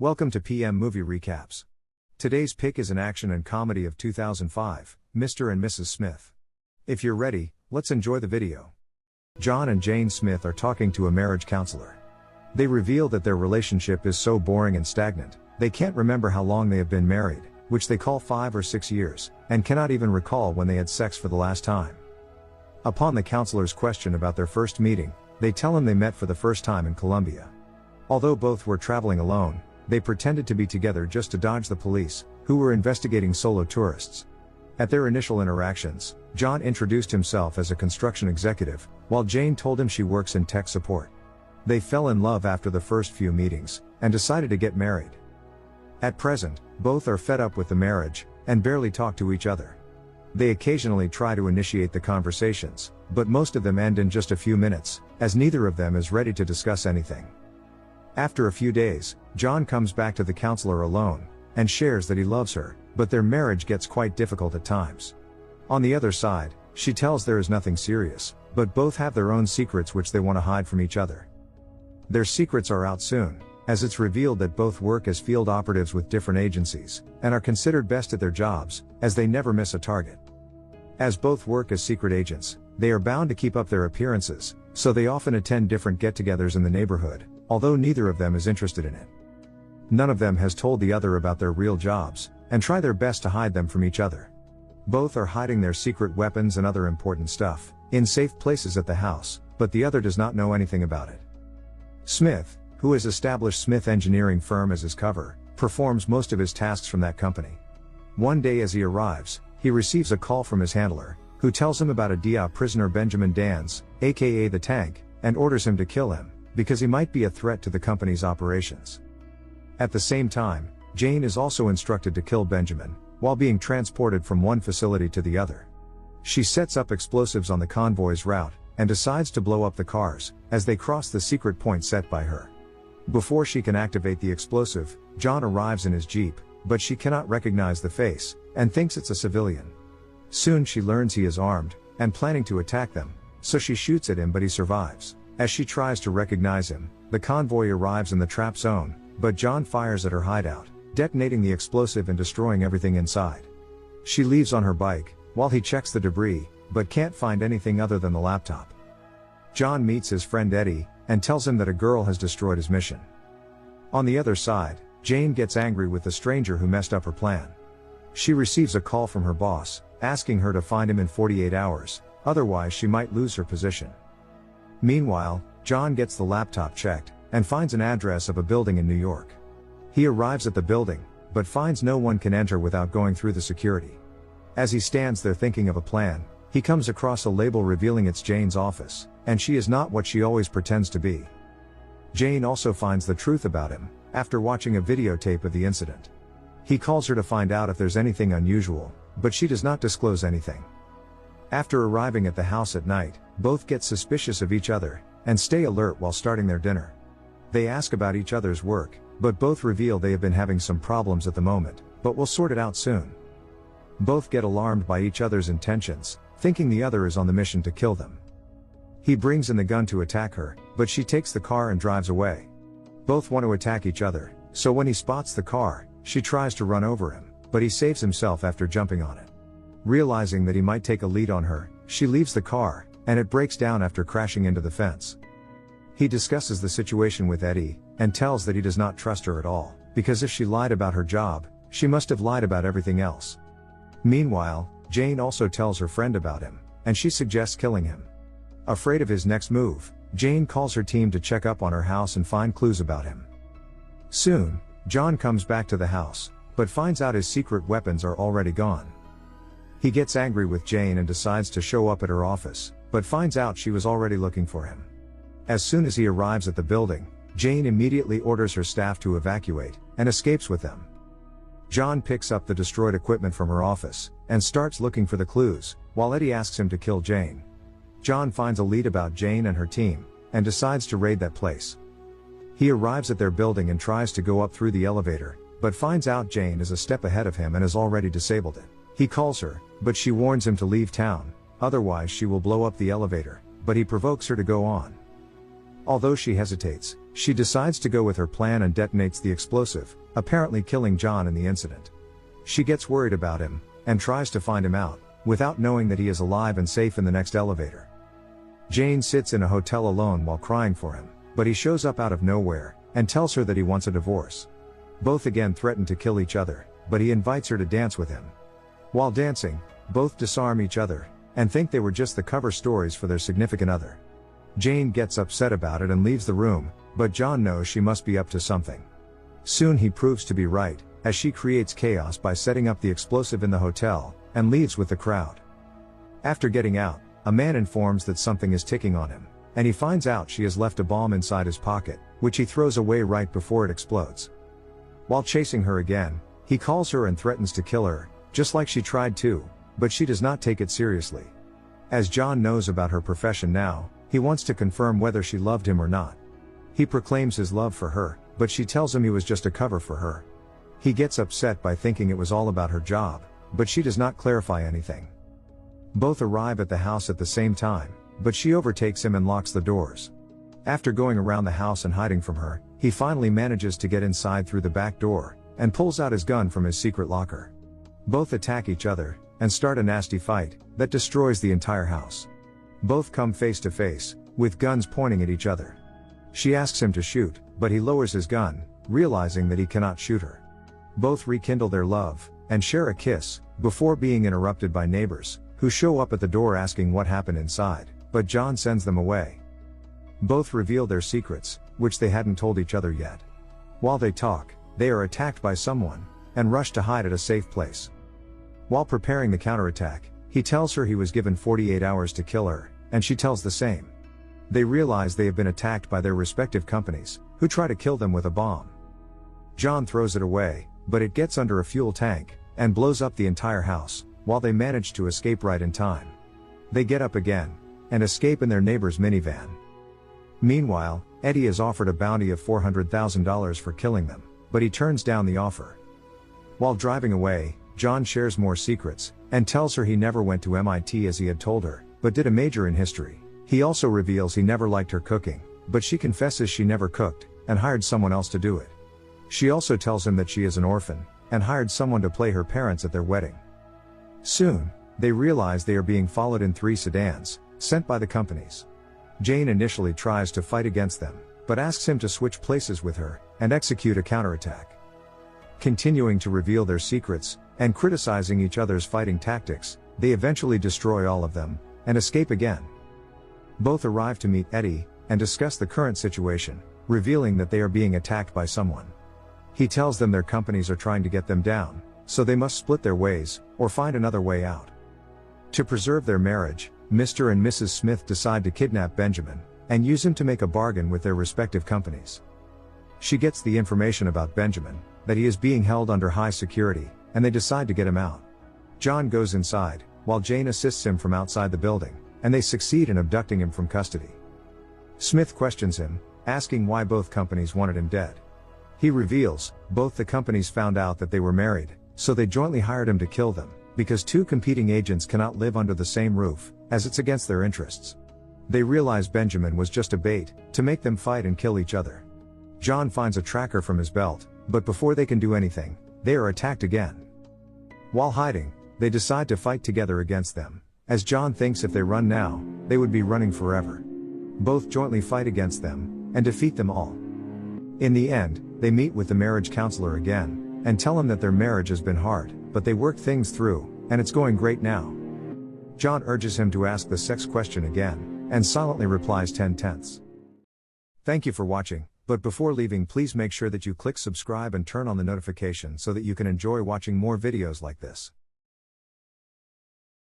Welcome to PM Movie Recaps. Today's pick is an action and comedy of 2005, Mr. and Mrs. Smith. If you're ready, let's enjoy the video. John and Jane Smith are talking to a marriage counselor. They reveal that their relationship is so boring and stagnant, they can't remember how long they have been married, which they call 5 or 6 years, and cannot even recall when they had sex for the last time. Upon the counselor's question about their first meeting, they tell him they met for the first time in Colombia. Although both were traveling alone, they pretended to be together just to dodge the police, who were investigating solo tourists. At their initial interactions, John introduced himself as a construction executive, while Jane told him she works in tech support. They fell in love after the first few meetings, and decided to get married. At present, both are fed up with the marriage, and barely talk to each other. They occasionally try to initiate the conversations, but most of them end in just a few minutes, as neither of them is ready to discuss anything. After a few days, John comes back to the counselor alone, and shares that he loves her, but their marriage gets quite difficult at times. On the other side, she tells there is nothing serious, but both have their own secrets which they want to hide from each other. Their secrets are out soon, as it's revealed that both work as field operatives with different agencies, and are considered best at their jobs, as they never miss a target. As both work as secret agents, they are bound to keep up their appearances, so they often attend different get-togethers in the neighborhood, although neither of them is interested in it. None of them has told the other about their real jobs, and try their best to hide them from each other. Both are hiding their secret weapons and other important stuff, in safe places at the house, but the other does not know anything about it. Smith, who has established Smith Engineering Firm as his cover, performs most of his tasks from that company. One day as he arrives, he receives a call from his handler, who tells him about a DIA prisoner Benjamin Dans, aka the Tank, and orders him to kill him, because he might be a threat to the company's operations. At the same time, Jane is also instructed to kill Benjamin, while being transported from one facility to the other. She sets up explosives on the convoy's route, and decides to blow up the cars, as they cross the secret point set by her. Before she can activate the explosive, John arrives in his Jeep, but she cannot recognize the face, and thinks it's a civilian. Soon she learns he is armed, and planning to attack them, so she shoots at him but he survives. As she tries to recognize him, the convoy arrives in the trap zone, but John fires at her hideout, detonating the explosive and destroying everything inside. She leaves on her bike, while he checks the debris, but can't find anything other than the laptop. John meets his friend Eddie, and tells him that a girl has destroyed his mission. On the other side, Jane gets angry with the stranger who messed up her plan. She receives a call from her boss, asking her to find him in 48 hours, otherwise she might lose her position. Meanwhile, John gets the laptop checked, and finds an address of a building in New York. He arrives at the building, but finds no one can enter without going through the security. As he stands there thinking of a plan, he comes across a label revealing it's Jane's office, and she is not what she always pretends to be. Jane also finds the truth about him, after watching a videotape of the incident. He calls her to find out if there's anything unusual, but she does not disclose anything. After arriving at the house at night, both get suspicious of each other, and stay alert while starting their dinner. They ask about each other's work, but both reveal they have been having some problems at the moment, but will sort it out soon. Both get alarmed by each other's intentions, thinking the other is on the mission to kill them. He brings in the gun to attack her, but she takes the car and drives away. Both want to attack each other, so when he spots the car, she tries to run over him, but he saves himself after jumping on it. Realizing that he might take a lead on her, she leaves the car, and it breaks down after crashing into the fence. He discusses the situation with Eddie, and tells that he does not trust her at all, because if she lied about her job, she must have lied about everything else. Meanwhile, Jane also tells her friend about him, and she suggests killing him. Afraid of his next move, Jane calls her team to check up on her house and find clues about him. Soon, John comes back to the house, but finds out his secret weapons are already gone. He gets angry with Jane and decides to show up at her office, but finds out she was already looking for him. As soon as he arrives at the building, Jane immediately orders her staff to evacuate, and escapes with them. John picks up the destroyed equipment from her office, and starts looking for the clues, while Eddie asks him to kill Jane. John finds a lead about Jane and her team, and decides to raid that place. He arrives at their building and tries to go up through the elevator, but finds out Jane is a step ahead of him and has already disabled it. He calls her, but she warns him to leave town, otherwise she will blow up the elevator, but he provokes her to go on. Although she hesitates, She decides to go with her plan and detonates the explosive, apparently killing John in the incident. She gets worried about him, and tries to find him out, without knowing that he is alive and safe in the next elevator. Jane sits in a hotel alone while crying for him, but he shows up out of nowhere, and tells her that he wants a divorce. Both again threaten to kill each other, but he invites her to dance with him. While dancing, both disarm each other, and think they were just the cover stories for their significant other. Jane gets upset about it and leaves the room, but John knows she must be up to something. Soon he proves to be right, as she creates chaos by setting up the explosive in the hotel, and leaves with the crowd. After getting out, a man informs that something is ticking on him, and he finds out she has left a bomb inside his pocket, which he throws away right before it explodes. While chasing her again, he calls her and threatens to kill her, just like she tried to, but she does not take it seriously. As John knows about her profession now, he wants to confirm whether she loved him or not. He proclaims his love for her, but she tells him he was just a cover for her. He gets upset by thinking it was all about her job, but she does not clarify anything. Both arrive at the house at the same time, but she overtakes him and locks the doors. After going around the house and hiding from her, he finally manages to get inside through the back door, and pulls out his gun from his secret locker. Both attack each other, and start a nasty fight, that destroys the entire house. Both come face to face, with guns pointing at each other. She asks him to shoot, but he lowers his gun, realizing that he cannot shoot her. Both rekindle their love, and share a kiss, before being interrupted by neighbors, who show up at the door asking what happened inside, but John sends them away. Both reveal their secrets, which they hadn't told each other yet. While they talk, they are attacked by someone, and rush to hide at a safe place. While preparing the counterattack, he tells her he was given 48 hours to kill her, and she tells the same. They realize they have been attacked by their respective companies, who try to kill them with a bomb. John throws it away, but it gets under a fuel tank, and blows up the entire house, while they manage to escape right in time. They get up again, and escape in their neighbor's minivan. Meanwhile, Eddie is offered a bounty of $400,000 for killing them, but he turns down the offer. While driving away, John shares more secrets, and tells her he never went to MIT as he had told her, but did a major in history. He also reveals he never liked her cooking, but she confesses she never cooked, and hired someone else to do it. She also tells him that she is an orphan, and hired someone to play her parents at their wedding. Soon, they realize they are being followed in 3 sedans, sent by the companies. Jane initially tries to fight against them, but asks him to switch places with her, and execute a counterattack. Continuing to reveal their secrets, and criticizing each other's fighting tactics, they eventually destroy all of them, and escape again. Both arrive to meet Eddie, and discuss the current situation, revealing that they are being attacked by someone. He tells them their companies are trying to get them down, so they must split their ways, or find another way out. To preserve their marriage, Mr. and Mrs. Smith decide to kidnap Benjamin, and use him to make a bargain with their respective companies. She gets the information about Benjamin, that he is being held under high security, and they decide to get him out. John goes inside, while Jane assists him from outside the building, and they succeed in abducting him from custody. Smith questions him, asking why both companies wanted him dead. He reveals, both the companies found out that they were married, so they jointly hired him to kill them, because 2 competing agents cannot live under the same roof, as it's against their interests. They realize Benjamin was just a bait, to make them fight and kill each other. John finds a tracker from his belt, but before they can do anything, they are attacked again. While hiding, they decide to fight together against them, as John thinks if they run now, they would be running forever. Both jointly fight against them, and defeat them all. In the end, they meet with the marriage counselor again, and tell him that their marriage has been hard, but they worked things through, and it's going great now. John urges him to ask the sex question again, and silently replies 10/10. Thank you for watching, but before leaving please make sure that you click subscribe and turn on the notification so that you can enjoy watching more videos like this.